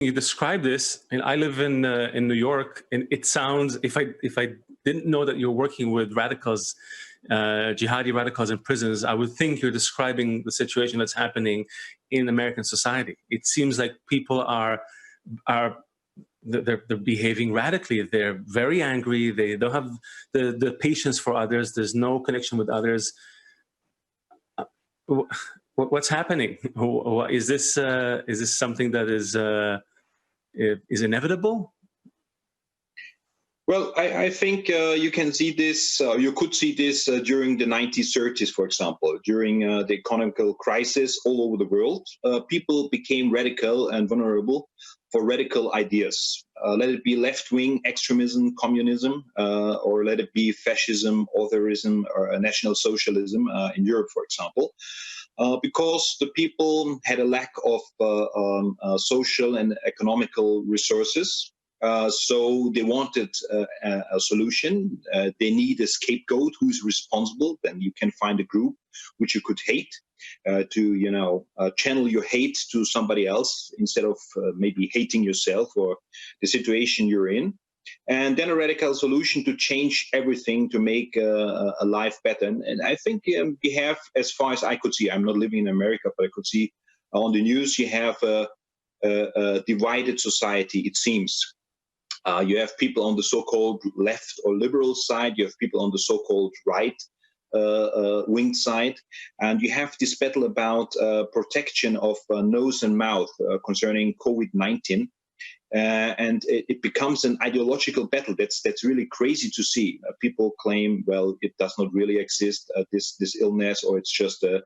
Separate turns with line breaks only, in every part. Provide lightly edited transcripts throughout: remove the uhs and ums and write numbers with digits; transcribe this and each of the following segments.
You describe this, and I live in New York, and it sounds, if I didn't know that you're working with radicals, jihadi radicals in prisons, I would think you're describing the situation that's happening in American society. It seems like people are they're behaving radically. They're very angry. They don't have the patience for others. There's no connection with others. What's happening? Is this something that is inevitable?
Well, I think you can see this, you could see this during the 1930s, for example. During the economic crisis all over the world, people became radical and vulnerable for radical ideas. Let it be left-wing extremism, communism, or let it be fascism, authorism, or National Socialism in Europe, for example. Because the people had a lack of social and economical resources. So they wanted a solution. They need a scapegoat who's responsible. Then you can find a group which you could hate to, channel your hate to somebody else instead of maybe hating yourself or the situation you're in. And then a radical solution to change everything to make a life better. And I think we have, as far as I could see, I'm not living in America, but I could see on the news, you have a divided society, it seems. You have people on the so-called left or liberal side. You have people on the so-called right wing side. And you have this battle about protection of nose and mouth concerning COVID-19. And it becomes an ideological battle. That's really crazy to see. People claim, well, it does not really exist, this illness, or it's just a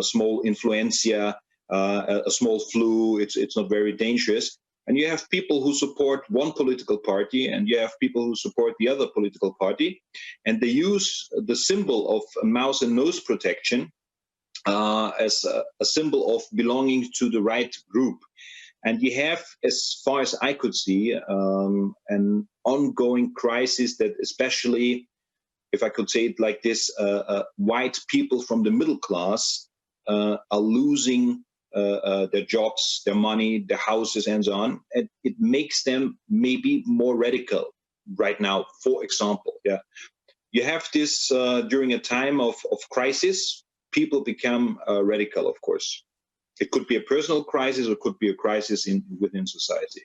small influenza, a small flu. It's not very dangerous. And you have people who support one political party, and you have people who support the other political party, and they use the symbol of mouth and nose protection as a symbol of belonging to the right group. And you have, as far as I could see, an ongoing crisis that, especially, if I could say it like this, white people from the middle class are losing their jobs, their money, their houses, and so on. And it makes them maybe more radical right now. For example, you have this during a time of crisis, people become radical, of course. It could be a personal crisis, or it could be a crisis within society.